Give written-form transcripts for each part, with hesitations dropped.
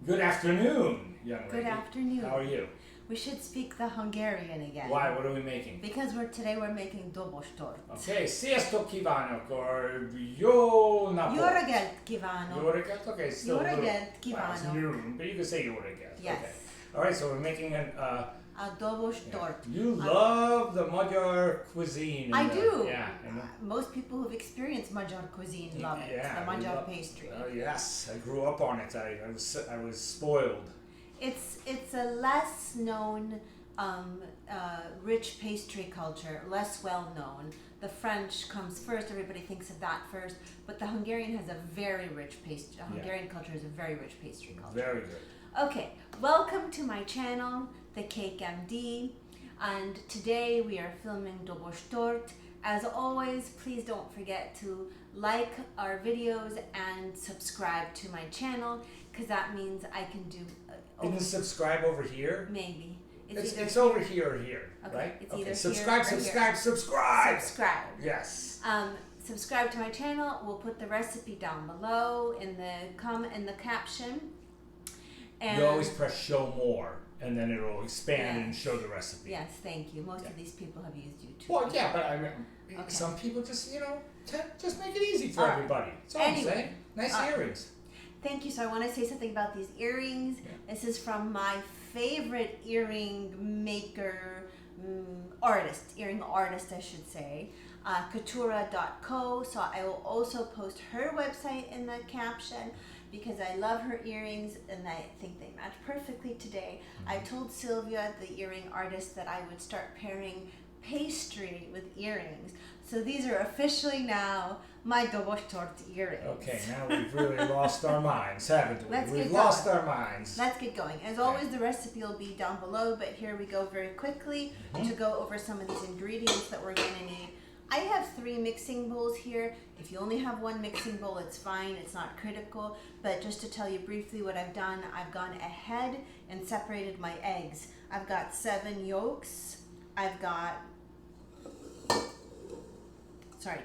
Good afternoon, young lady. Good afternoon. How are you? We should speak the Hungarian again. Why? What are we making? Because today we're making Dobos Torta. Okay, sziasztok kívánok, or jó napot. Jó reggelt kívánok. Jó reggelt? Okay, still Jó a little, reggelt kívánok. Well, it's noon, but you can say jó reggelt. Yes. Okay. All right, so we're making A Dobos Torta. You love the Magyar cuisine. I do. Yeah. Most people who've experienced Magyar cuisine love it. Yeah, the Magyar pastry. Yes, I grew up on it. I was spoiled. It's a less known, rich pastry culture, less well known. The French comes first. Everybody thinks of that first, but the Hungarian has a very rich pastry. Hungarian culture is a very rich pastry culture. Very good. Okay, welcome to my channel, The Cake MD, and today we are filming Dobos Torta. As always, please don't forget to like our videos and subscribe to my channel, because that means I can do... Can you subscribe over here? Maybe. It's over here or here, okay, right? It's okay, either subscribe, here or subscribe, here. subscribe! Subscribe. Yes. Subscribe to my channel. We'll put the recipe down below in the caption. And you always press show more, and then it'll expand and show the recipe. Yes, thank you. Most of these people have used YouTube. Well, yeah, but I mean, some people just, just make it easy for everybody. That's all I'm saying. Nice earrings. Thank you. So I want to say something about these earrings. Yeah. This is from my favorite earring maker, earring artist, I should say, Coutura.co. So I will also post her website in the caption, because I love her earrings and I think they match perfectly today. I told Sylvia, the earring artist, that I would start pairing pastry with earrings. So these are officially now my Dobos Torta earrings. Okay, now we've really lost our minds, haven't we? We've lost our minds. Let's get going. As always, the recipe will be down below, but here we go very quickly to go over some of these ingredients that we're going to need. I have 3 mixing bowls here. If you only have 1 mixing bowl, it's fine. It's not critical. But just to tell you briefly what I've done, I've gone ahead and separated my eggs. I've got 7 yolks. I've got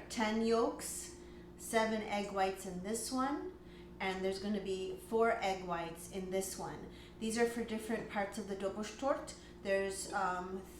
10 yolks, 7 egg whites in this one, and there's going to be 4 egg whites in this one. These are for different parts of the Dobos Torta. There's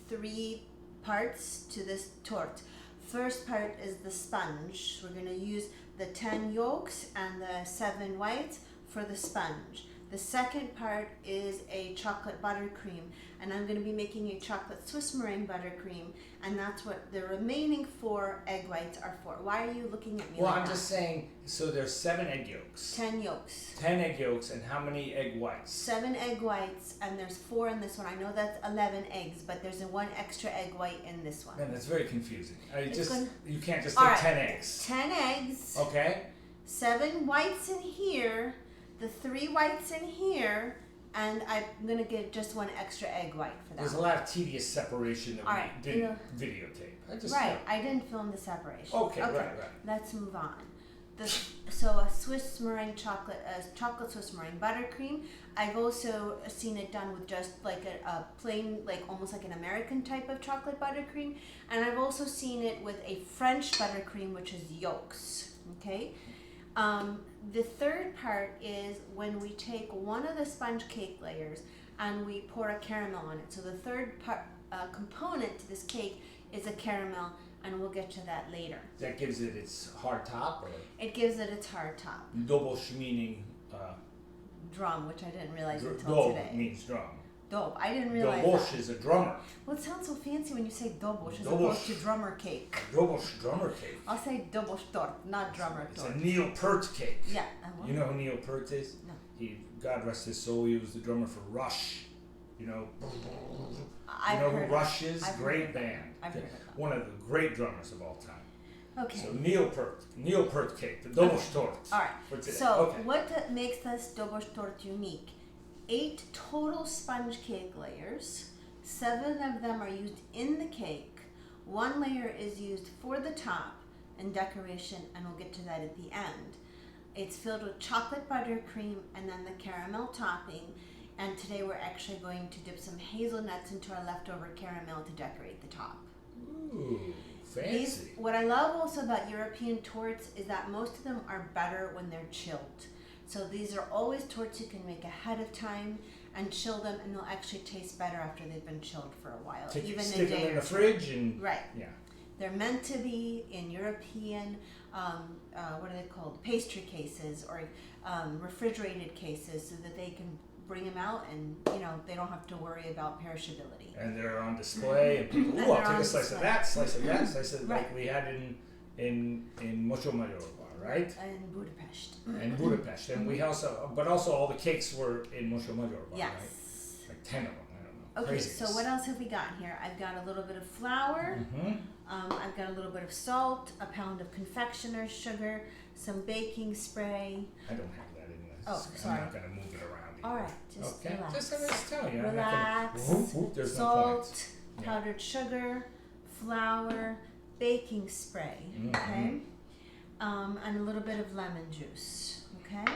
3 parts to this torte. First part is the sponge. We're going to use the 10 yolks and the 7 whites for the sponge. The second part is a chocolate buttercream, and I'm going to be making a chocolate Swiss meringue buttercream, and that's what the remaining 4 egg whites are for. Why are you looking at me like that? Well, I'm just saying, so there's 7 egg yolks. 10 yolks. 10 egg yolks, and how many egg whites? 7 egg whites, and there's 4 in this one. I know that's 11 eggs, but there's 1 extra egg white in this one. Man, that's very confusing. You can't just take take 10 eggs. 10 eggs. Okay. 7 whites in here. The 3 whites in here, and I'm going to get just 1 extra egg white for that. There's a lot of tedious separation that we didn't videotape. I didn't film the separation. Okay, right. Let's move on. So a Swiss meringue chocolate Swiss meringue buttercream. I've also seen it done with just like a plain, like almost like an American type of chocolate buttercream, and I've also seen it with a French buttercream, which is yolks. Okay. The third part is when we take one of the sponge cake layers and we pour a caramel on it. So the third part, component to this cake is a caramel, and we'll get to that later. That gives it its hard top? Or? It gives it its hard top. Dobos meaning... drum, which I didn't realize until today. Dob means drum. Dob. I didn't realize Dobos is a drummer. Well, it sounds so fancy when you say Dobos as opposed to drummer cake. Dobos drummer cake. I'll say Dobos Torta, not drummer Torta. It's a Neil Peart cake. Yeah. You know who Neil Peart is? No. God rest his soul, he was the drummer for Rush. You know who Rush is? Great band. I've heard of that. One of the great drummers of all time. Okay. So Neil Peart cake, the Dobos Torta. All right. So what makes this Dobos Torta unique? 8 total sponge cake layers. 7 of them are used in the cake. 1 layer is used for the top and decoration, and we'll get to that at the end. It's filled with chocolate buttercream and then the caramel topping. And today we're actually going to dip some hazelnuts into our leftover caramel to decorate the top. Ooh, fancy. What I love also about European torts is that most of them are better when they're chilled. So these are always tortes you can make ahead of time and chill them, and they'll actually taste better after they've been chilled for a while. Stick them in the fridge and right. Yeah. They're meant to be in European, what are they called? Pastry cases or refrigerated cases, so that they can bring them out and they don't have to worry about perishability. And they're on display, and people, ooh, I'll take a slice of that, slice of that, slice of like we had in Mocsomagyorban, right? In Budapest. In Budapest, and we also, but also all the cakes were in Mocsomagyorban, yes. Right? Like 10 of them, I don't know. Okay, Craziness. so what else have we got here? I've got a little bit of flour. I've got a little bit of salt, a pound of confectioner's sugar, some baking spray. I don't have that in this. Oh, sorry. I'm not going to move it around either. All right, just relax. Just tell you. Relax. There's Salt, no powdered sugar, flour, baking spray, okay? And a little bit of lemon juice, okay?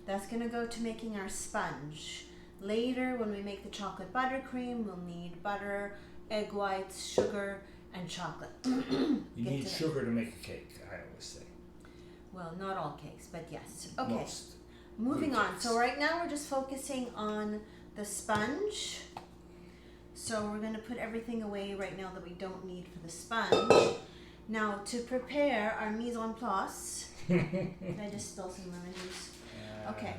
That's going to go to making our sponge. Later, when we make the chocolate buttercream, we'll need butter, egg whites, sugar, and chocolate. You need sugar to make a cake, I always say. Well, not all cakes, but yes. Okay. Most. Moving on. So right now we're just focusing on the sponge. So we're going to put everything away right now that we don't need for the sponge. Now to prepare our mise en place. Did I just spill some lemon juice? Okay.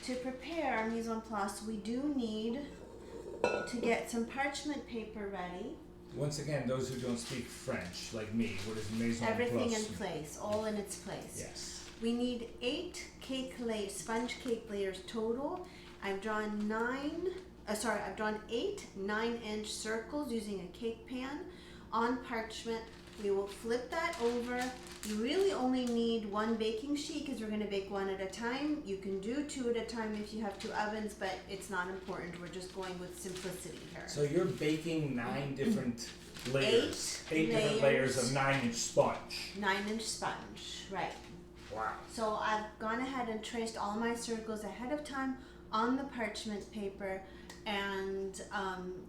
To prepare our mise en place, we do need to get some parchment paper ready. Once again, those who don't speak French, like me, what is mise en place? Everything in place, all in its place. Yes. We need 8 sponge cake layers total. I've drawn 8 9-inch circles using a cake pan on parchment. We will flip that over. You really only need 1 baking sheet because we're going to bake 1 at a time. You can do 2 at a time if you have 2 ovens, but it's not important. We're just going with simplicity here. So you're baking 9 different layers. 8 different layers of 9-inch sponge. 9-inch sponge, right. Wow. So I've gone ahead and traced all my circles ahead of time on the parchment paper, and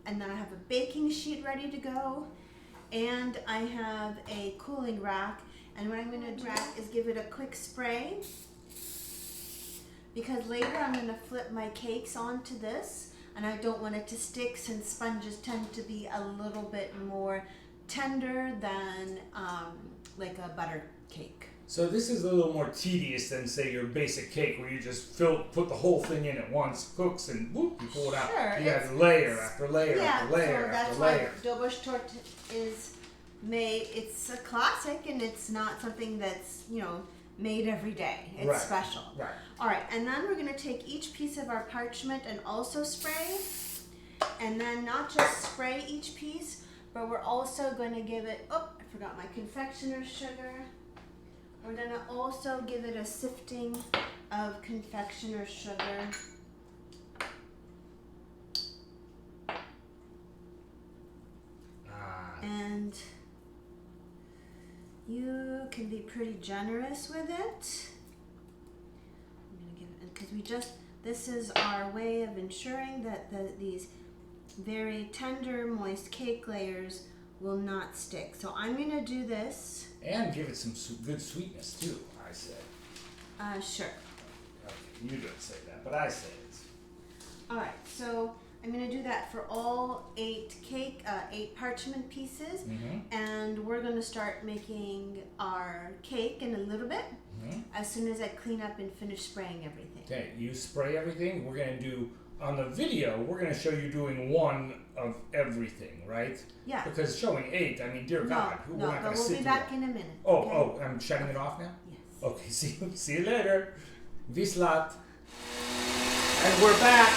then I have a baking sheet ready to go, and I have a cooling rack. And what I'm going to do is give it a quick spray, because later I'm going to flip my cakes onto this, and I don't want it to stick since sponges tend to be a little bit more tender than like a butter cake. So this is a little more tedious than, say, your basic cake where you just put the whole thing in at once, cooks, and whoop, you pull it out. Sure, You have layer after layer after layer so that's after why layer. Dobos Torta is made. It's a classic, and it's not something that's made every day. It's Right, special. Right. All right, and then we're going to take each piece of our parchment and also spray, and then not just spray each piece, but we're also going to give it. Oh, I forgot my confectioner's sugar. We're going to also give it a sifting of confectioner's sugar. And you can be pretty generous with it. I'm going to give it, because this is our way of ensuring that these very tender, moist cake layers will not stick. So I'm going to do this. And give it some good sweetness too, I say. Sure. Okay, you don't say that, but I say it. All right, so I'm going to do that for all 8 parchment pieces, and we're going to start making our cake in a little bit as soon as I clean up and finish spraying everything. Okay, you spray everything. We're going to do, on the video, we're going to show you doing 1 of everything, right? Yeah. Because showing 8, I mean, dear God, we're not going to sit we'll be back in a minute. Oh, I'm shutting it off now? Yes. Okay, see you later. Vislat. And we're back.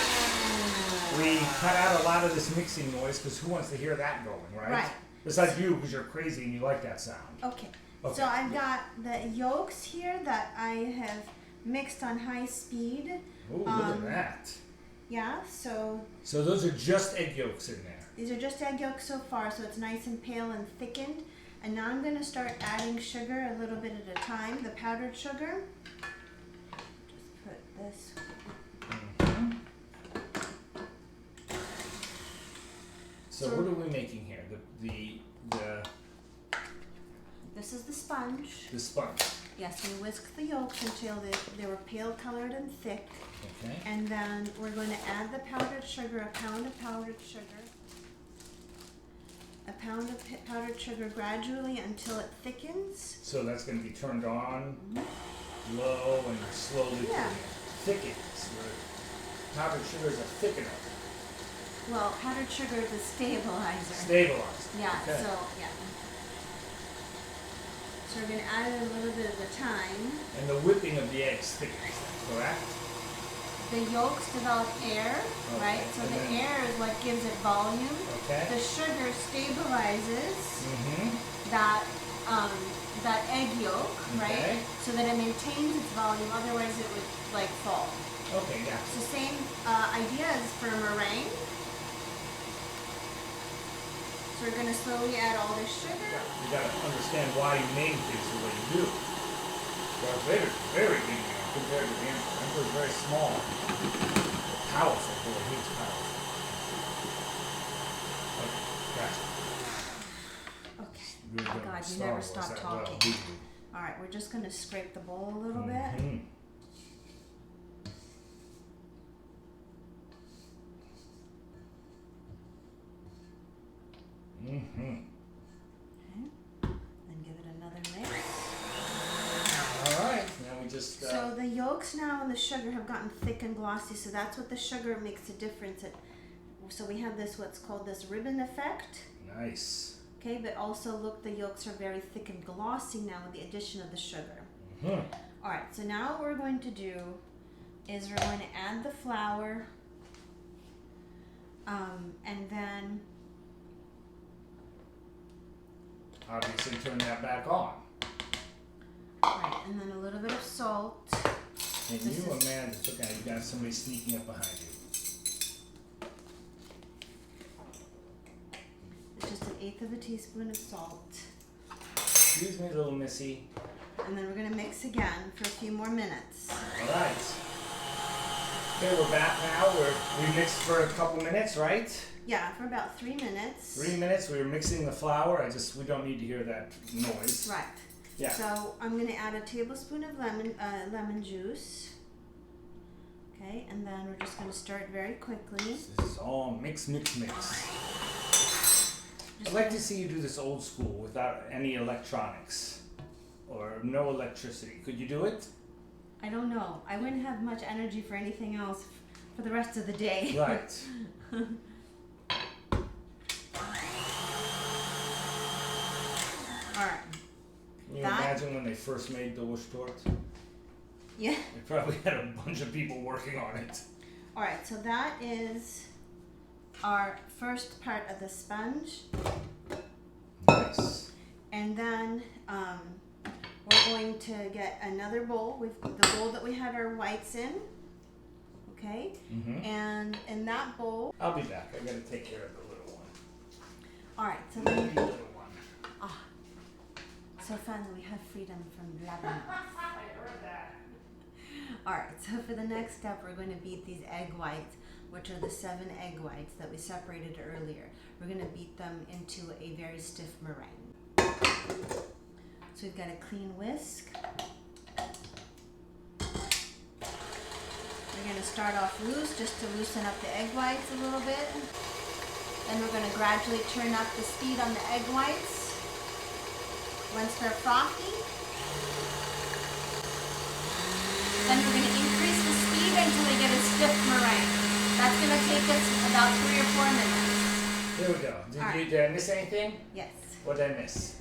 We cut out a lot of this mixing noise because who wants to hear that going, right? Right. Besides you, because you're crazy and you like that sound. Okay. So I've got the yolks here that I have mixed on high speed. Oh, look at that. Yeah, so those are just egg yolks in there. These are just egg yolks so far, so it's nice and pale and thickened. And now I'm going to start adding sugar a little bit at a time, the powdered sugar. Just put this. So what are we making here? This is the sponge. The sponge. Yes, we whisk the yolks until they were pale colored and thick. Okay. And then we're going to add the powdered sugar, a pound of powdered sugar. A pound of powdered sugar gradually until it thickens. So that's going to be turned on, low, and slowly thickens. Powdered sugar is a thickener. Well, powdered sugar is a stabilizer. Stabilized. Yeah, Okay. so, yeah. So we're going to add it a little bit at a time. And the whipping of the eggs thickens, correct? The yolks develop air, right? So And the then- air is what gives it volume. Okay. The sugar stabilizes Mm-hmm. that egg yolk, right? Okay. So that it maintains its volume, otherwise it would like fall. Okay, yeah. So same idea as for meringue. So we're gonna slowly add all this sugar. You got to understand why you name things the way you do. They're very, very big man compared to the emperor. The emperor is very small. Powerful, boy, he's powerful. Okay, gotcha. Okay. You're Oh good God, with you Star never Wars stop that well, talking. do you? All right, we're just gonna scrape the bowl a little bit. Mhm. Mm-hmm. Okay. Then give it another mix. All right, now we just. So the yolks now and the sugar have gotten thick and glossy, so that's what the sugar makes a difference. So we have this, what's called this ribbon effect. Nice. Okay, but also look, the yolks are very thick and glossy now with the addition of the sugar. Mm-hmm. All right, so now what we're going to do is we're going to add the flour, and then Obviously, turn that back on. right, and then a little bit of salt. Can This you is- imagine? Look at you got somebody sneaking up behind you. It's just 1/8 of a teaspoon of salt, Excuse me, little missy. and then we're going to mix again for a few more minutes. All right. Okay, we're back now. We mixed for a couple minutes, right? Yeah, for about 3 minutes. 3 minutes. We were mixing the flour. We don't need to hear that noise. Right. Yeah. So I'm going to add a tablespoon of lemon juice. Okay, and then we're just going to stir it very quickly. This is all mix, mix, mix. I'd Just like to see you do this old school without any electronics or no electricity. Could you do it? I don't know. I wouldn't have much energy for anything else for the rest of the day. Right. All right. Can you That- imagine when they first made Dobos Torta? Yeah. They probably had a bunch of people working on it. All right. So that is our first part of the sponge, Nice. and then we're going to get another bowl with the bowl that we had our whites in. Okay. Mm-hmm. And in that bowl. I'll be back. I gotta take care of the little one. All right. So The then. little one. So finally we have freedom from Lebanon. I heard that. Alright, so for the next step we're going to beat these egg whites, which are the 7 egg whites that we separated earlier. We're going to beat them into a very stiff meringue. So we've got a clean whisk. We're going to start off loose just to loosen up the egg whites a little bit. Then we're going to gradually turn up the speed on the egg whites. Once they're frothy, then we're going to increase the speed until we get a stiff meringue. That's going to take us about 3 or 4 minutes. Here we go. Alright. Did I miss anything? Yes. What did I miss?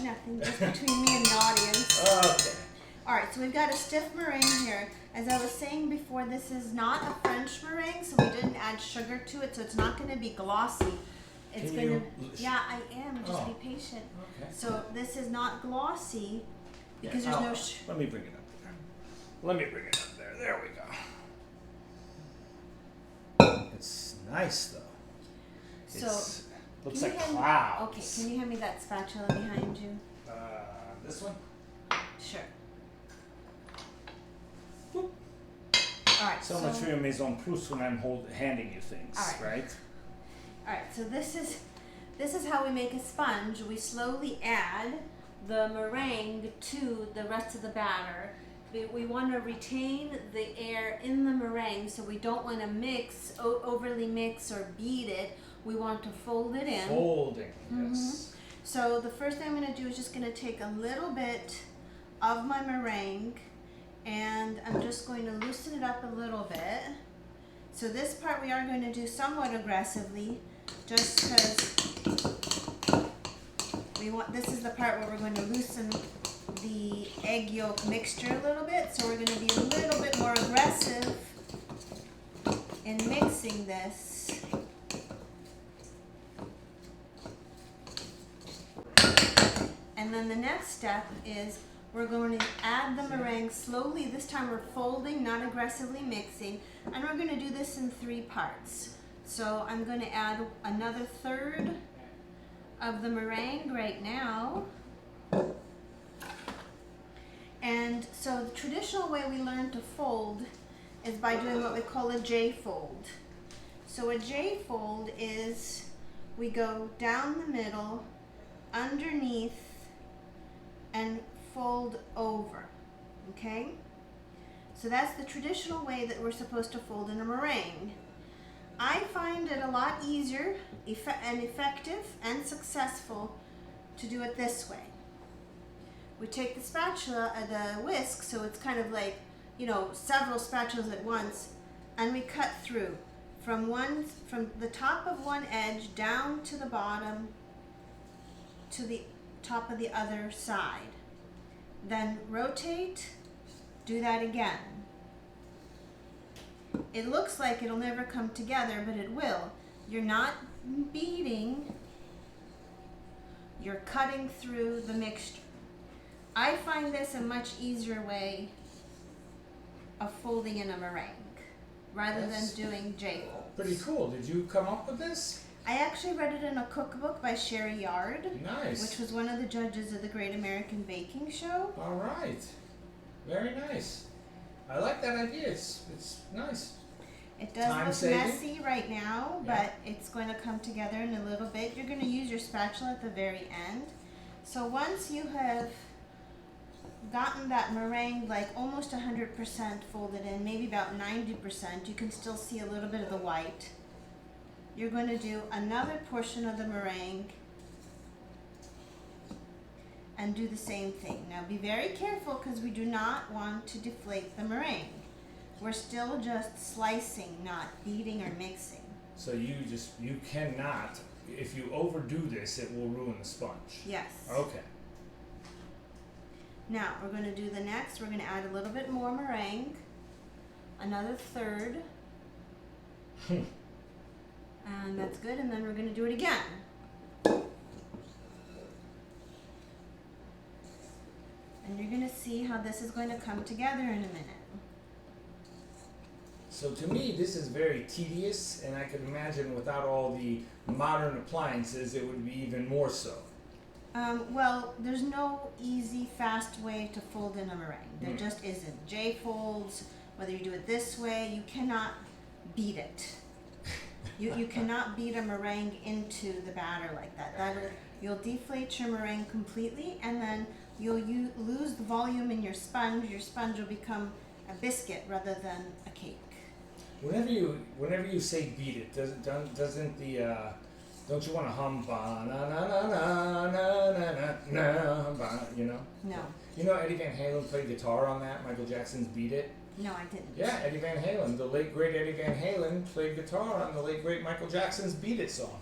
Nothing, just between me and the audience. Okay. Alright, so we've got a stiff meringue here. As I was saying before, this is not a French meringue, so we didn't add sugar to it, so it's not going to be glossy. It's Can going you- to... Yeah, I am. Just Oh. be patient. Okay. So this is not glossy because Yeah, there's I'll- no... Let me bring it up there. Let me bring it up there. There we go. It's nice though. So, It's, looks can like you hand- clouds. Okay, can you hand me that spatula behind you? This one? Sure. Alright, So much for your maison plus when I'm handing you things, Alright. right? Alright, so this is how we make a sponge. We slowly add the meringue to the rest of the batter. We want to retain the air in the meringue, so we don't want to overly mix or beat it. We want to fold it in. Folding, yes. So the first thing I'm going to do is just going to take a little bit of my meringue, and I'm just going to loosen it up a little bit. So this part we are going to do somewhat aggressively, just because this is the part where we're going to loosen the egg yolk mixture a little bit. So we're going to be a little bit more aggressive in mixing this. And then the next step is we're going to add the meringue slowly. This time we're folding, not aggressively mixing. And we're going to do this in 3 parts. So I'm going to add another third of the meringue right now. And so the traditional way we learn to fold is by doing what we call a J-fold. So a J-fold is we go down the middle, underneath, and fold over, okay? So that's the traditional way that we're supposed to fold in a meringue. I find it a lot easier and effective and successful to do it this way. We take the spatula, the whisk, so it's kind of like, you know, several spatulas at once, and we cut through from the top of one edge down to the bottom to the top of the other side. Then rotate, do that again. It looks like it'll never come together, but it will. You're not beating, you're cutting through the mixture. I find this a much easier way of folding in a meringue rather than doing J-folds. Pretty cool. Did you come up with this? I actually read it in a cookbook by Sherry Yard. Nice. Which was one of the judges of the Great American Baking Show. All right. Very nice. I like that idea. It's nice. It does Time look saving. messy right now, Yeah. but it's going to come together in a little bit. You're going to use your spatula at the very end. So once you have gotten that meringue like almost 100% folded in, maybe about 90%, you can still see a little bit of the white. You're going to do another portion of the meringue and do the same thing. Now be very careful because we do not want to deflate the meringue. We're still just slicing, not beating or mixing. So you cannot, if you overdo this, it will ruin the sponge. Yes. Okay. Now we're going to do the next. We're going to add a little bit more meringue, another third. And that's good, and then we're going to do it again. And you're going to see how this is going to come together in a minute. So to me, this is very tedious, and I could imagine without all the modern appliances, it would be even more so. Well, there's no easy, fast way to fold in a meringue. There just isn't. J-folds, whether you do it this way, you cannot beat it. You cannot beat a meringue into the batter like that. You'll deflate your meringue completely, and then you'll lose the volume in your sponge. Your sponge will become a biscuit rather than a cake. Whenever you say beat it, don't you want to hum ba na na na na na na na ba, you know? No. You know Eddie Van Halen played guitar on that, Michael Jackson's Beat It? No, I didn't. Yeah, Eddie Van Halen, the late great Eddie Van Halen played guitar on the late great Michael Jackson's Beat It song.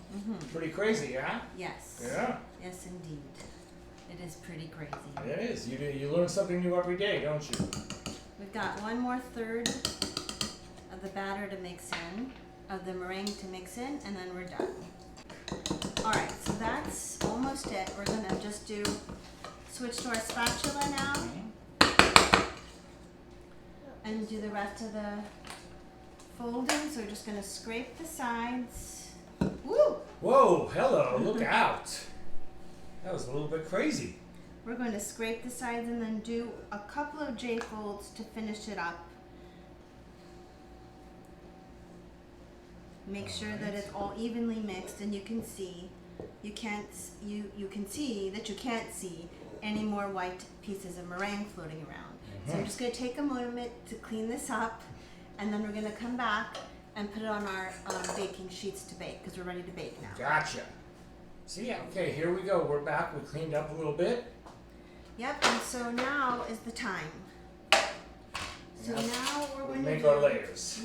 Pretty crazy, yeah? Yes. Yeah. Yes, indeed. It is pretty crazy. It is. You learn something new every day, don't you? We've got one more third of the batter to mix in, of the meringue to mix in, and then we're done. Alright, so that's almost it. We're going to just switch to our spatula now and do the rest of the folding. So we're just going to scrape the sides. Woo! Whoa, hello, look out. That was a little bit crazy. We're going to scrape the sides and then do a couple of J-folds to finish it up. Make sure that it's all evenly mixed, and you can see that you can't see any more white pieces of meringue floating around. So I'm just going to take a moment to clean this up, and then we're going to come back and put it on our baking sheets to bake, because we're ready to bake now. Gotcha. See, okay, here we go. We're back. We cleaned up a little bit. Yep, and so now is the time. So Yep. now we're going to Make our layers.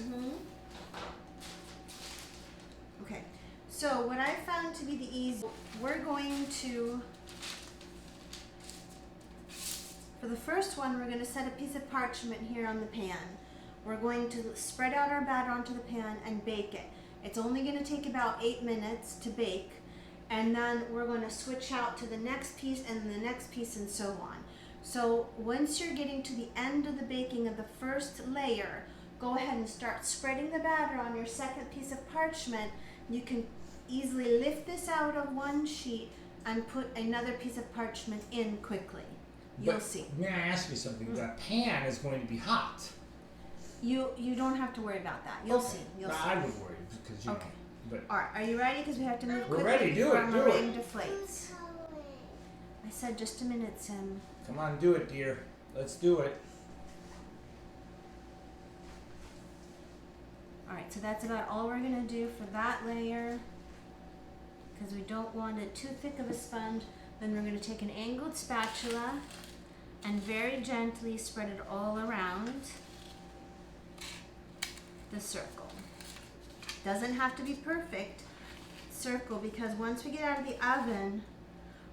Okay, so what I found to be the easy, we're going to, for the first one, we're going to set a piece of parchment here on the pan. We're going to spread out our batter onto the pan and bake it. It's only going to take about 8 minutes to bake, and then we're going to switch out to the next piece and the next piece and so on. So once you're getting to the end of the baking of the first layer, go ahead and start spreading the batter on your second piece of parchment. You can easily lift this out of one sheet and put another piece of parchment in quickly. You'll But see. May I ask you something? The pan is going to be hot. You don't have to worry about that. You'll see. You'll see. I would worry because you know. Okay. But All right. Are you ready? Because we have to move We're quickly ready. Do before it, our do it. meringue deflates. I said just a minute, Sim. come on, do it, dear. Let's do it. All right. So that's about all we're gonna do for that layer, because we don't want it too thick of a sponge. Then we're gonna take an angled spatula and very gently spread it all around the circle. Doesn't have to be perfect circle, because once we get out of the oven,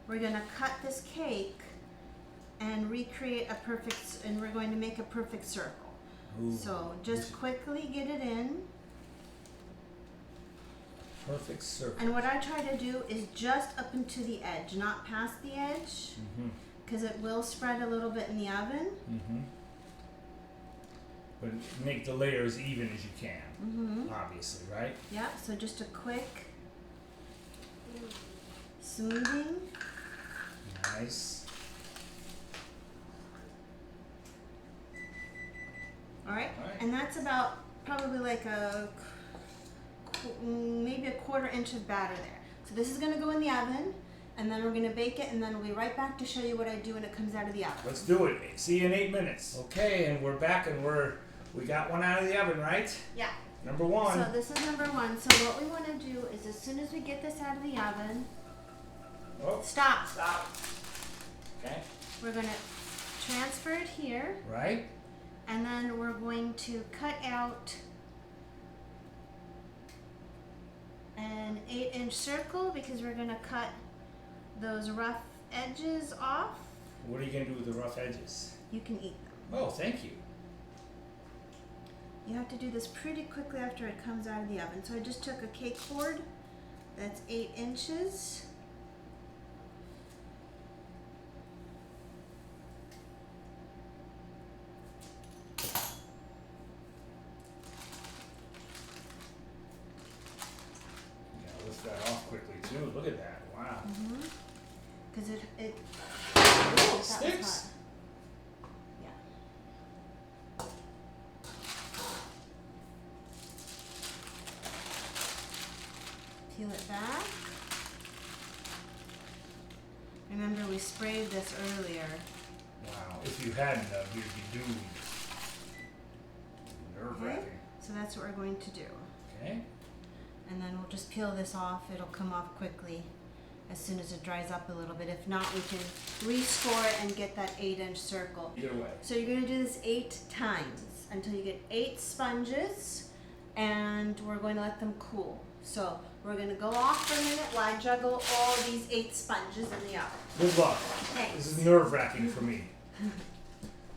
we're gonna cut this cake and recreate a perfect, and we're going to make a perfect circle. Ooh, So just quickly get it in. perfect circle. And what I try to do is just up into the edge, not past the edge, because it will spread a little bit in the oven. But make the layers even as you can, obviously, right? Yep, so just a quick smoothing. Nice. All right, All right. and that's about probably like maybe a 1/4 inch of batter there. So this is gonna go in the oven, and then we're gonna bake it, and then we'll be right back to show you what I do when it comes out of the oven. Let's do it. See you in 8 minutes. Okay, and we're back, and we got one out of the oven, right? Yeah. Number one. So this is number one. So what we want to do is, as soon as we get this out of the oven, Oh, stop. stop. Okay. We're gonna transfer it here, Right. and then we're going to cut out an 8-inch circle, because we're gonna cut those rough edges off. What are you gonna do with the rough edges? You can eat them. Oh, thank you. You have to do this pretty quickly after it comes out of the oven. So I just took a cake board that's 8 inches. Yeah, lift that off quickly too. Look at that. Wow. Because it ooh, that was Sticks. hot. Yeah. Peel it back. Remember, we sprayed this earlier. Wow. If you hadn't, you'd be doomed. Nerve-wracking. So that's what we're going to do. Okay. And then we'll just peel this off. It'll come off quickly as soon as it dries up a little bit. If not, we can rescore it and get that 8-inch circle. Either way. So you're gonna do this 8 times until you get 8 sponges, and we're going to let them cool. So we're gonna go off for a minute while I juggle all these 8 sponges in the oven. Good luck. Thanks. This is nerve-wracking for me.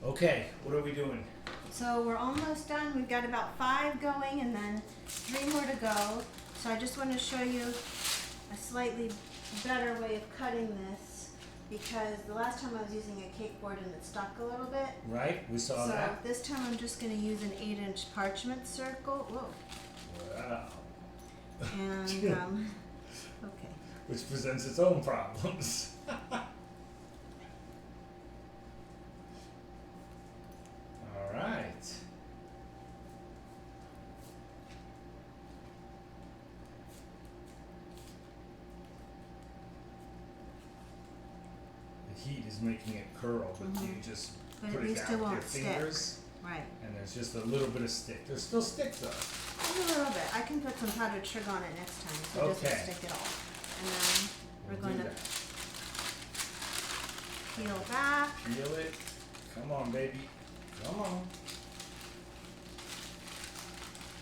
Okay, what are we doing? So we're almost done. We've got about 5 going and then 3 more to go. So I just want to show you a slightly better way of cutting this, because the last time I was using a cake board and it stuck a little bit. Right? We saw So that. this time I'm just going to use an 8-inch parchment circle. Whoa. Wow. And, okay. Which presents its own problems. All right. I heat is making it curl, but you just But put at it least down it with your won't stick. fingers, Right. and there's just a little bit of stick. There's still stick though. Just a little bit. I can put some powdered sugar on it next time so it Okay. doesn't stick at all. And then we're We'll going do to that. peel back. Peel it. Come on, baby. Come on.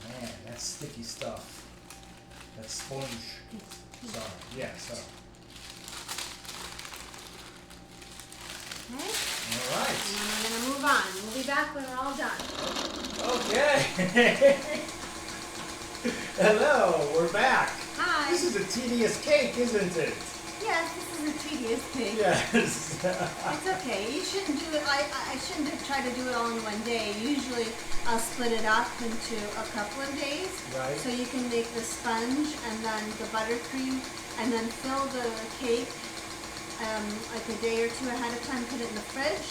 Man, that's sticky stuff. That sponge. Sorry. Yeah, so. Okay. All right. And then we're going to move on. We'll be back when we're all done. Okay. Hello, we're back. Hi. This is a tedious cake, isn't it? Yes, this is a tedious cake. Yes. It's okay. You shouldn't do it. I shouldn't try to do it all in one day. Usually, I'll split it up into a couple of days. Right. So you can make the sponge and then the buttercream, and then fill the cake like a day or two ahead of time. Put it in the fridge,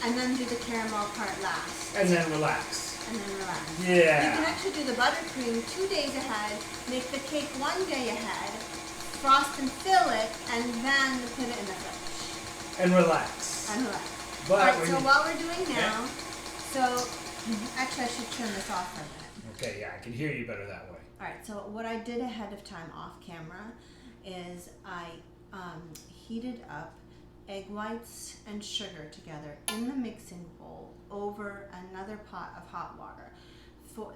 and then do the caramel part last. And then relax. And then relax. Yeah. You can actually do the buttercream 2 days ahead. Make the cake 1 day ahead. Frost and fill it, and then put it in the fridge. And relax. And relax. But Alright, when so you- what we're doing now, actually I should turn this off for a minute. Okay, yeah, I can hear you better that way. Alright, so what I did ahead of time off camera is I heated up egg whites and sugar together in the mixing bowl over another pot of hot water.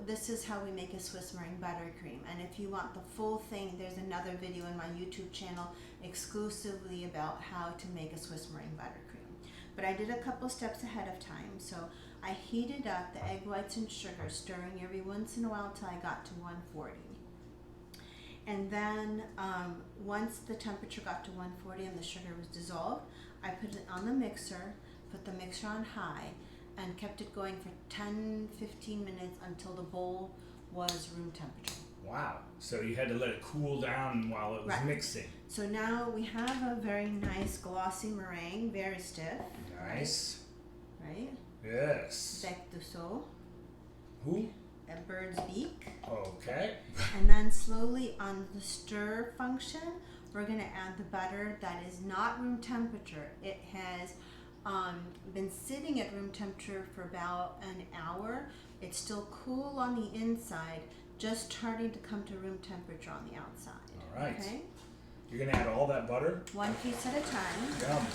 This is how we make a Swiss meringue buttercream, and if you want the full thing, there's another video in my YouTube channel exclusively about how to make a Swiss meringue buttercream. But I did a couple steps ahead of time. So I heated up the egg whites and sugar, stirring every once in a while till I got to 140. And then once the temperature got to 140 and the sugar was dissolved, I put it on the mixer, put the mixer on high, and kept it going for 10-15 minutes until the bowl was room temperature. Wow. So you had to let it cool down while it was Right. mixing. So now we have a very nice glossy meringue, very stiff. Nice. Right? Yes. Bec de sceau, Who? a bird's beak. Okay. And then slowly on the stir function, we're going to add the butter that is not room temperature. It has been sitting at room temperature for about an hour. It's still cool on the inside, just starting to come to room temperature on the outside. All right. Okay? You're going to add all that butter? One piece at a time. Yum.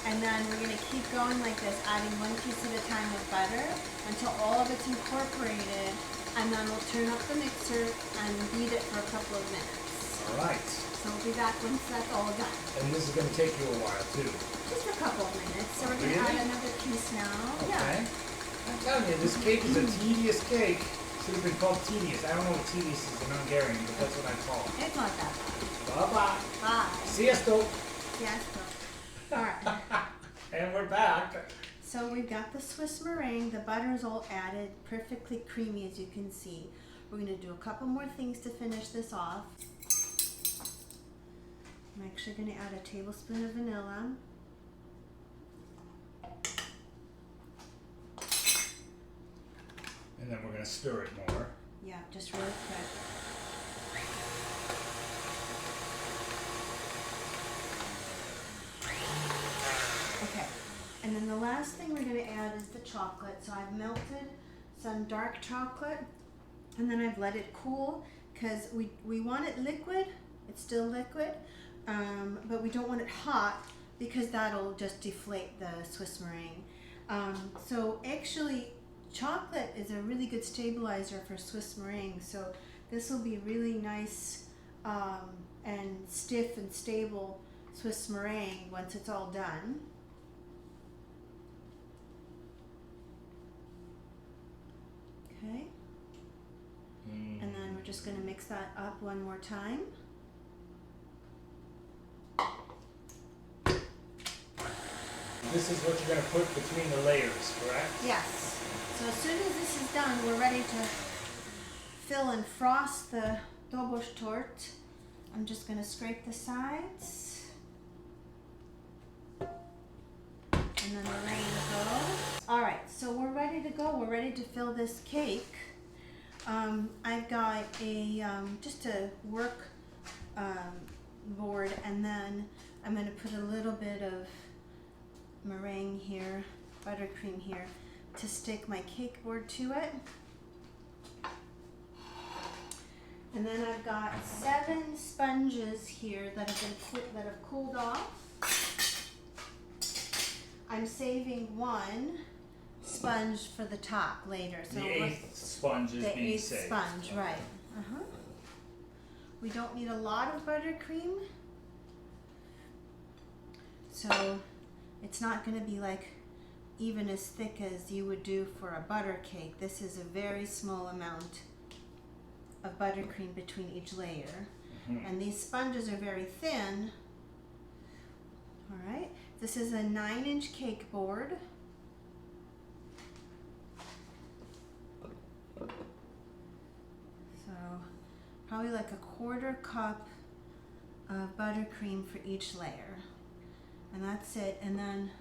And then we're going to keep going like this, adding one piece at a time of butter until all of it's incorporated, and then we'll turn up the mixer and beat it for a couple of minutes. All right. So we'll be back once that's all done. And this is going to take you a while, too. Just a couple of minutes. So we're going to Really? add another piece now. Okay. Yeah. I'm telling you, this cake is a tedious cake. Should have been called tedious. I don't know what tedious is in Hungarian, but that's what I call it. It's not that bad. Bye-bye. Bye. Siesto. Yes. All right. And we're back. So we've got the Swiss meringue. The butter's all added, perfectly creamy as you can see. We're going to do a couple more things to finish this off. I'm actually going to add a tablespoon of vanilla. And then we're going to stir it more. Yeah, just really quick. Okay, and then the last thing we're going to add is the chocolate. So I've melted some dark chocolate, and then I've let it cool because we want it liquid. It's still liquid, but we don't want it hot because that'll just deflate the Swiss meringue. So actually, chocolate is a really good stabilizer for Swiss meringue. So this will be really nice and stiff and stable Swiss meringue once it's all done. Okay. And then we're just going to mix that up one more time. This is what you're going to put between the layers, correct? Yes. So as soon as this is done, we're ready to fill and frost the Dobos Torta. I'm just going to scrape the sides. And then the rain goes. All right, so we're ready to go. We're ready to fill this cake. I've got a just a work board, and then I'm going to put a little bit of meringue here, buttercream here, to stick my cake board to it. And then I've got 7 sponges here that have cooled off. I'm saving 1 sponge for the top later. So the 8th sponge is being saved. The 8th sponge, okay. right. We don't need a lot of buttercream, so it's not going to be like even as thick as you would do for a butter cake. This is a very small amount of buttercream between each layer. And these sponges are very thin. All right, this is a 9-inch cake board. So probably like a 1/4 cup of buttercream for each layer. And that's it. And then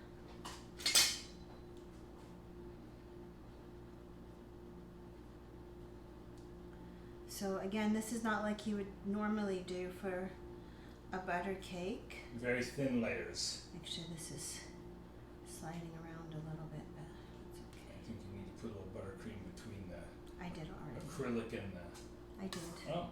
so again, this is not like you would normally do for a butter cake. Very thin layers. Actually, this is sliding around a little bit, but it's okay. I think you need to put a little buttercream between the I did already. acrylic and the... I did. Oh.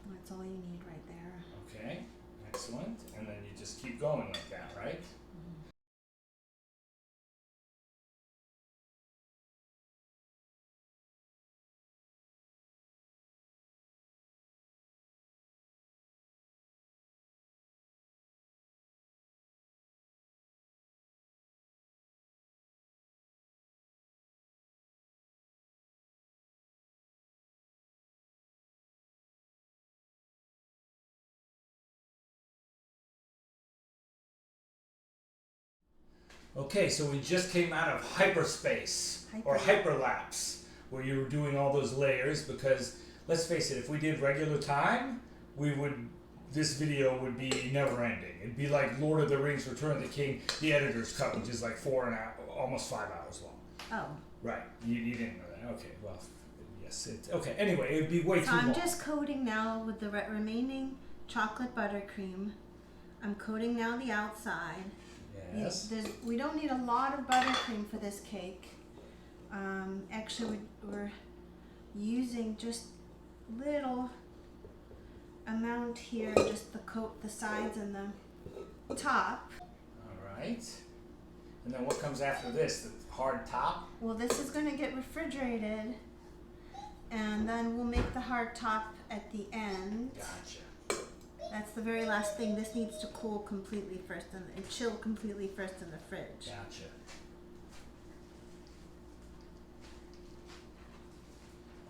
That's all you need right there. Okay, excellent. And then you just keep going like that, right? Okay, so we just came out of hyperspace or hyperlapse, where you were doing all those layers, because let's face it, if we did regular time, this video would be never ending. It'd be like Lord of the Rings, Return of the King, the editor's cut, which is like almost 5 hours long. Oh. Right, you didn't know that. Okay, well, yes. Okay, anyway, it'd be way too long. I'm just coating now with the remaining chocolate buttercream. I'm coating now the outside. Yes. We don't need a lot of buttercream for this cake. Actually, we're using just little amount here, just to coat the sides and the top. All right. And then what comes after this? The hard top? Well, this is going to get refrigerated, and then we'll make the hard top at the end. Gotcha. That's the very last thing. This needs to cool completely first and chill completely first in the fridge. Gotcha.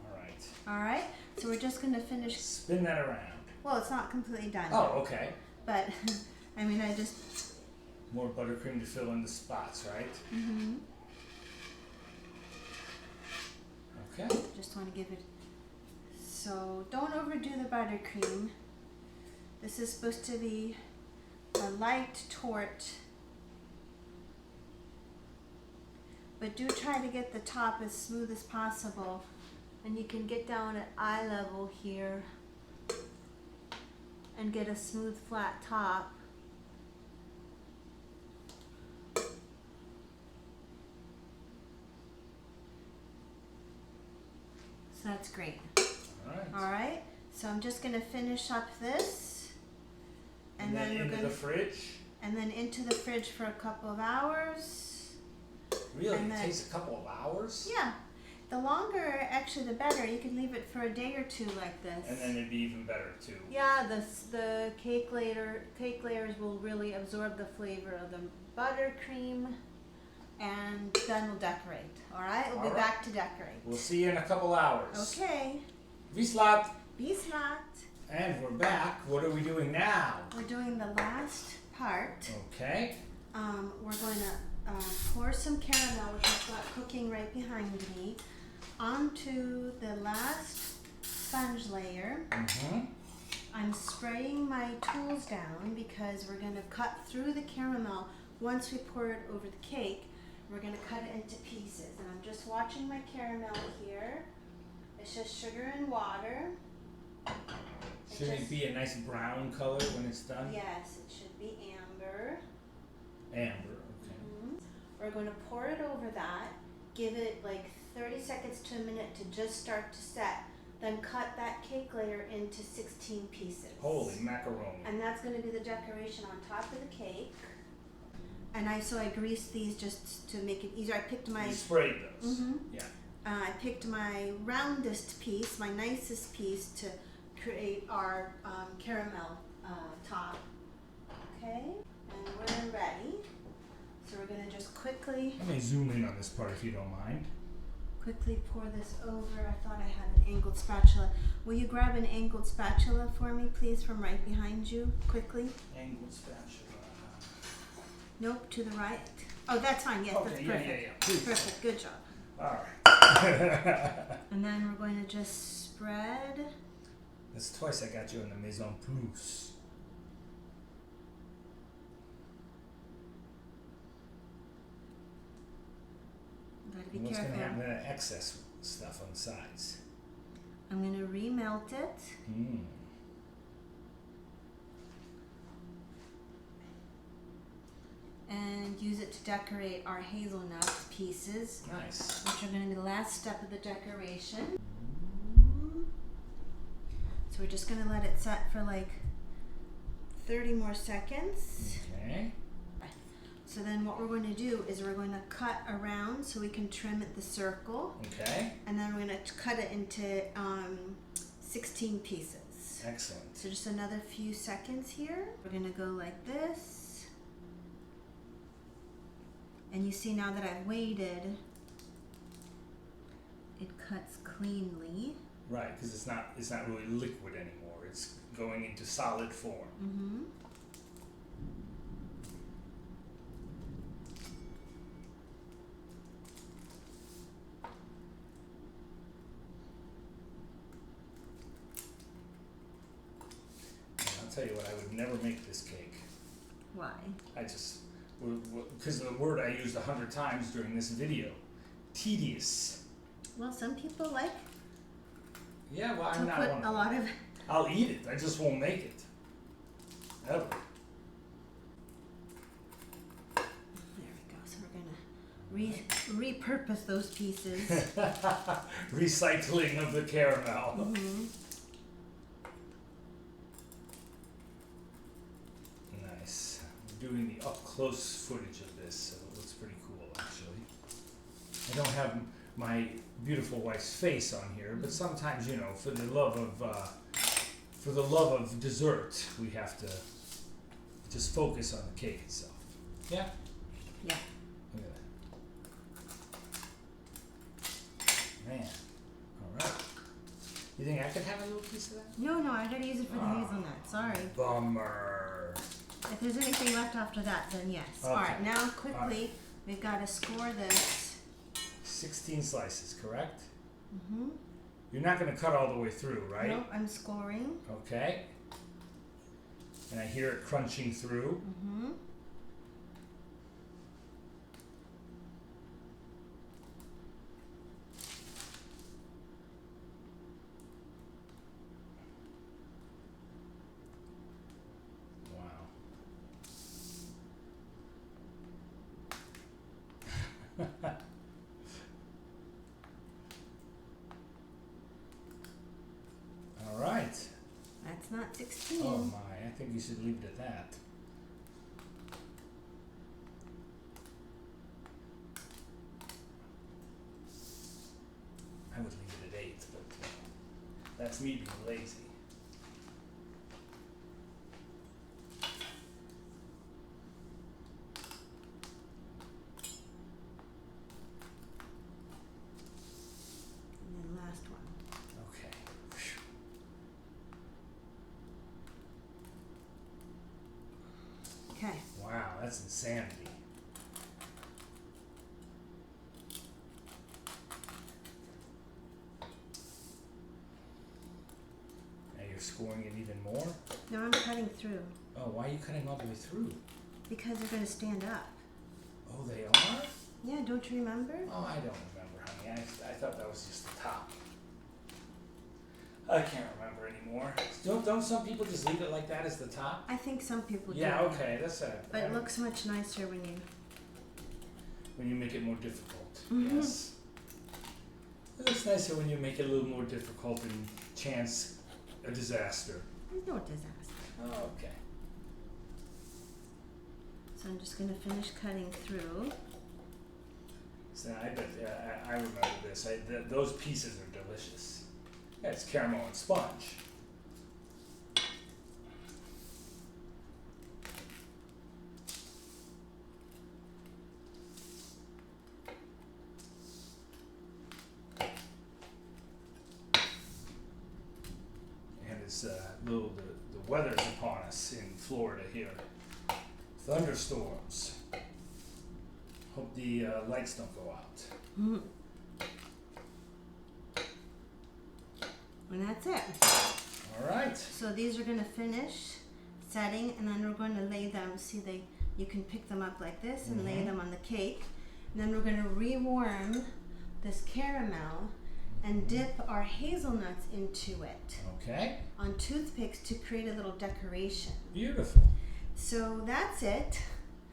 All right. All right. So we're just going to finish. Spin that around. Well, it's not completely done. Oh, okay. But I mean, I just. More buttercream to fill in the spots, right? Mm-hmm. Okay. Just want to give it. So don't overdo the buttercream. This is supposed to be a light torte, but do try to get the top as smooth as possible, and you can get down at eye level here and get a smooth flat top. So that's great. All right, so I'm just going to finish up this. And then into the fridge? And then into the fridge for a couple of hours. Really? It takes a couple of hours? Yeah. The longer, actually, the better. You can leave it for a day or two like this. And then it'd be even better, too. Yeah, the cake layers will really absorb the flavor of the buttercream, and then we'll decorate. All right? We'll be back to decorate. We'll see you in a couple hours. Okay. Vislat. Vislat. And we're back. What are we doing now? We're doing the last part. Okay. We're going to pour some caramel, which I've got cooking right behind me, onto the last sponge layer. Mm-hmm. I'm spraying my tools down because we're going to cut through the caramel once we pour it over the cake. We're gonna cut it into pieces, and I'm just watching my caramel here. It's just sugar and water. Should it be a nice brown color when it's done? Yes, it should be amber. Amber, okay. We're going to pour it over that, give it like 30 seconds to a minute to just start to set, then cut that cake layer into 16 pieces. Holy macaroni. And that's going to be the decoration on top of the cake. And I greased these just to make it easier. I picked my... You sprayed those? Yeah. I picked my roundest piece, my nicest piece to create our caramel top. Okay, and we're ready. So we're gonna just quickly... Let me zoom in on this part if you don't mind. Quickly pour this over. I thought I had an angled spatula. Will you grab an angled spatula for me, please, from right behind you, quickly? Angled spatula. Nope, to the right. Oh, that's fine. Yes, Okay, that's perfect. yeah. Please. Perfect. Good job. All right. And then we're going to just spread. That's twice I got you in the Maison Plus. Gotta be And what's careful. going to happen to that excess stuff on the sides? I'm going to remelt it. And use it to decorate our hazelnut pieces. Nice. Which are going to be the last step of the decoration. So we're just going to let it set for like 30 more seconds. Okay. So then what we're going to do is we're going to cut around so we can trim it the circle. Okay. And then we're going to cut it into 16 pieces. Excellent. So just another few seconds here. We're going to go like this. And you see now that I've waited, it cuts cleanly. Right, because it's not really liquid anymore. It's going into solid form. And I'll tell you what, I would never make this cake. Why? Because the word I used 100 times during this video, tedious. Well, some people like Yeah, well, to I'm not put one a of lot them. of... I'll eat it. I just won't make it. Ever. There we go. So we're going to repurpose those pieces. Recycling of the caramel. Nice. I'm doing the up close footage of this, so it looks pretty cool actually. I don't have my beautiful wife's face on here, but sometimes, you know, for the love of dessert, we have to just focus on the cake itself. Yeah? Yeah. Look at that. Man. Alright. You think I could have a little piece of that? No, I gotta use it for the hazelnut. Sorry. Bummer. If there's anything left after that, then yes. Okay. Alright, now quickly, we've got to score this. 16 slices, correct? You're not going to cut all the way through, right? Nope, I'm scoring. Okay. And I hear it crunching through. Wow. All right. That's not 16. Oh my, I think you should leave it at that. I would leave it at 8, but that's me being lazy. And then last one. Okay. Okay. Wow, that's insanity. Now you're scoring it even more? Now I'm cutting through. Oh, why are you cutting all the way through? Because they're going to stand up. Oh, they are? Yeah, don't you remember? Oh, I don't remember, honey. I thought that was just the top. I can't remember anymore. Don't some people just leave it like that as the top? I think some people do. Yeah, okay, that's it. But it looks much nicer when you make it more difficult. Mm-hmm. Yes. It looks nicer when you make it a little more difficult and chance a disaster. There's no disaster. Oh, okay. So I'm just going to finish cutting through. So I bet I remember this. Those pieces are delicious. Yeah, it's caramel and sponge. And it's the weather's upon us in Florida here. Thunderstorms. Hope the lights don't go out. Mm. And that's it. All right. So these are going to finish setting, and then we're going to lay them. See, you can pick them up like this and lay them on the cake. And then we're going to rewarm this caramel and dip our hazelnuts into it Okay. on toothpicks to create a little decoration. Beautiful. So that's it.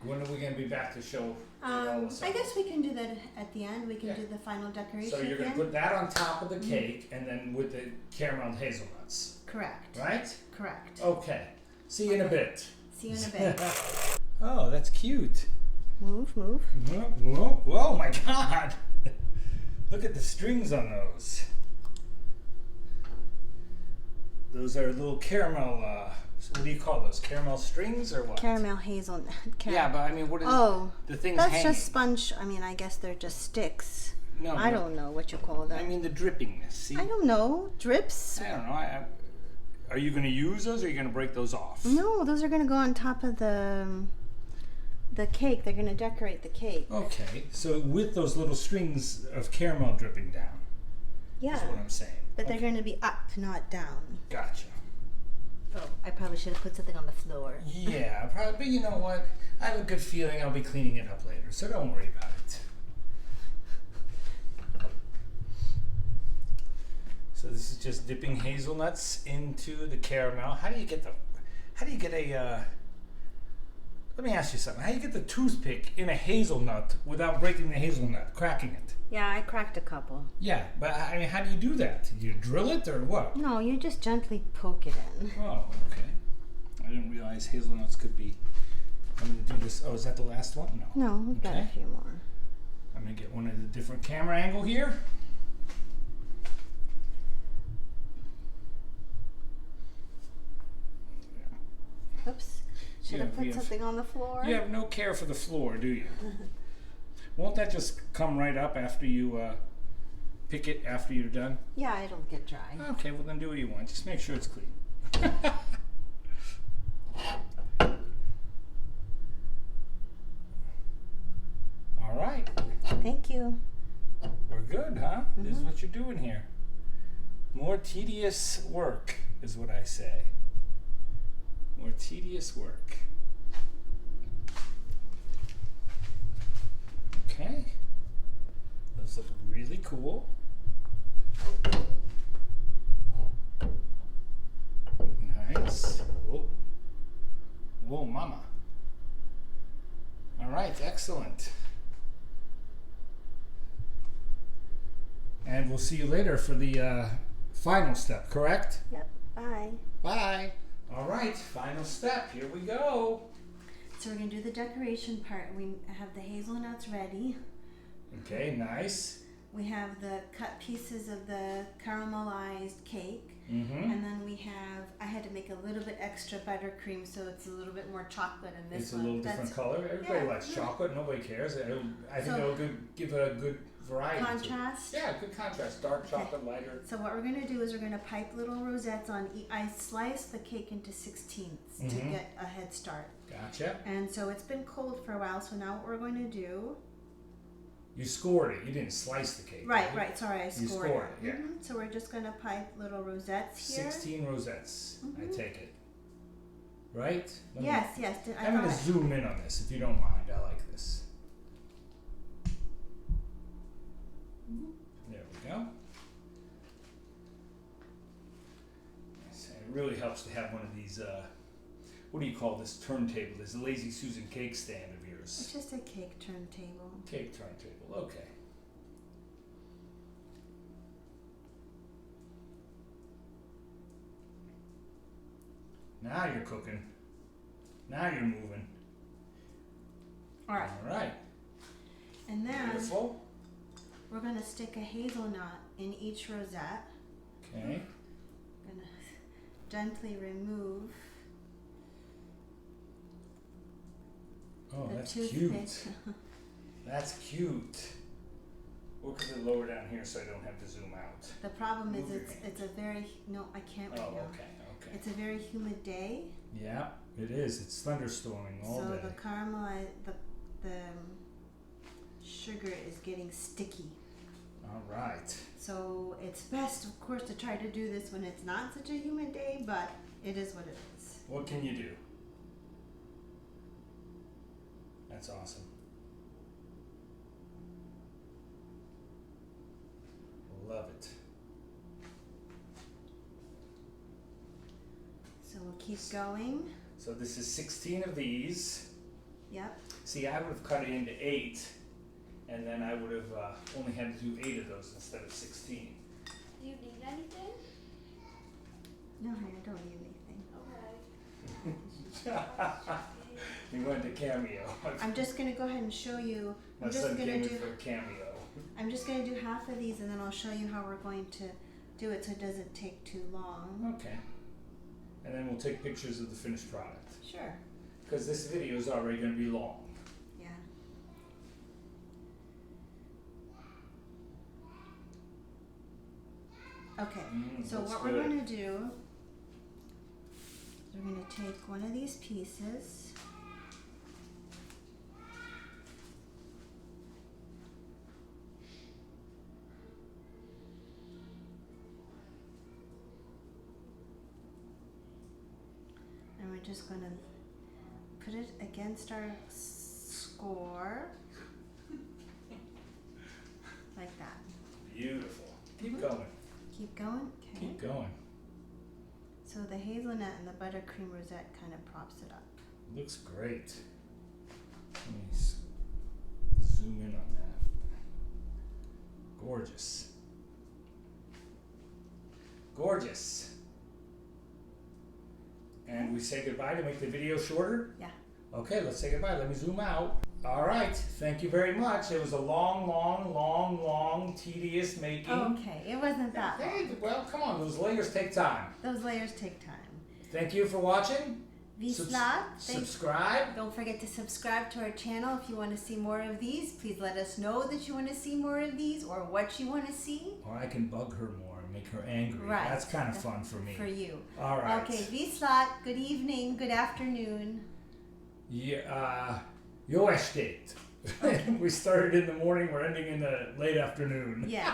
When are we going to be back to show? I guess we can do that at the end. We can do the final decoration. So you're going to again. put that on top of the cake, and then with the carameled hazelnuts. Correct. Right? Correct. Okay. See you in a bit. See you in a bit. Oh, that's cute. Move. Whoa, whoa, my God. Look at the strings on those. Those are little caramel, what do you call those? Caramel strings or what? Caramel hazelnut. Yeah, but I mean, what are the things that's hanging? just sponge. I mean, I guess they're just sticks. No, I don't know what you call them. I mean the drippingness. See? I don't know. Drips? I don't know. Are you going to use those, or are you going to break those off? No, those are going to go on top of the cake. They're going to decorate the cake. Okay, so with those little strings of caramel dripping down. Yeah. Is what I'm saying. But they're going to be up, not down. Gotcha. Oh, I probably should have put something on the floor. Yeah, probably. But you know what? I have a good feeling I'll be cleaning it up later, so don't worry about it. So this is just dipping hazelnuts into the caramel. How do you get a? Let me ask you something. How do you get the toothpick in a hazelnut without breaking the hazelnut, cracking it? Yeah, I cracked a couple. Yeah, but I mean, how do you do that? Do you drill it or what? No, you just gently poke it in. Oh, okay. I didn't realize hazelnuts could be. I'm going to do this. Oh, is that the last one? No. No, we've got a few more. I'm going to get one of the different camera angle here. Oops. Should have put something on the floor. You have no care for the floor, do you? Won't that just come right up after you pick it after you're done? Yeah, it'll get dry. Okay, well then do what you want. Just make sure it's clean. All right. Thank you. We're good, huh? This is what you're doing here. More tedious work is what I say. More tedious work. Okay. Those look really cool. Nice. Whoa. Whoa, mama. All right, excellent. And we'll see you later for the final step, correct? Yep. Bye. Bye. All right, final step. Here we go. So we're going to do the decoration part. We have the hazelnuts ready. Okay, nice. We have the cut pieces of the caramelized cake. Mm-hmm. And then we have, I had to make a little bit extra buttercream so it's a little bit more chocolate in this It's a one. little different color. Everybody likes chocolate. Nobody cares. I think it'll give a good variety. Contrast. Yeah, good contrast. Dark chocolate, lighter. So what we're going to do is we're going to pipe little rosettes on. I sliced the cake into 16ths to get a head start. Gotcha. And so it's been cold for a while. So now what we're going to do. You scored it. You didn't slice the cake. Right. Sorry, I scored it. You scored it, yeah. So we're just going to pipe little rosettes here. 16 rosettes, I take it. Right? Yes. I'm going to zoom in on this if you don't mind. I like this. There we go. Yes, and it really helps to have one of these, what do you call this turntable? This lazy Susan cake stand of yours. It's just a cake turntable. Cake turntable, okay. Now you're cooking. Now you're moving. All right. All right. And then Beautiful. we're going to stick a hazelnut in each rosette. Okay. I'm going to gently remove Oh, the that's toothpick. cute. That's cute. We'll put it lower down here so I don't have to zoom out. The problem is Move your it's a very, no, I can't right Oh, now. okay, okay. It's a very humid day. Yeah, it is. It's thunderstorming all So day. the the sugar is getting sticky. All right. So it's best, of course, to try to do this when it's not such a humid day, but it is what it is. What can you do? That's awesome. Love it. So we'll keep going. So this is 16 of these. Yep. See, I would have cut it into 8, and then I would have only had to do 8 of those instead of 16. Do you need anything? No, honey, I don't need anything. Okay. You went to Cameo. I'm just gonna go ahead and show you. My I'm just son gonna came in do. for a Cameo. I'm just gonna do half of these, and then I'll show you how we're going to do it, so it doesn't take too long. Okay. And then we'll take pictures of the finished product. Sure. Because this video is already going to be long. Yeah. Okay. So looks what good. we're gonna do is we're gonna take one of these pieces. And we're just gonna put it against our score. Like that. Beautiful. Keep Mhm. going. Keep going? Okay. Keep going. So the hazelnut and the buttercream rosette kind of props it up. Looks great. Let me zoom in on that. Gorgeous. Gorgeous. And we say goodbye to make the video shorter? Yeah. Okay, let's say goodbye. Let me zoom out. All right. Thank you very much. It was a long, tedious making. Okay, it wasn't that Hey, long. well, come on. Those layers take time. Those layers take time. Thank you for watching. Vislat, Subscribe. don't forget to subscribe to our channel if you want to see more of these. Please let us know that you want to see more of these or what you want to see. Or I can bug her more and make her angry. Right. That's kind of fun for me. For you. All right. Okay, Vislat, good evening, good afternoon. Yeah, Jó estét. We started in the morning, we're ending in the late afternoon. Yes.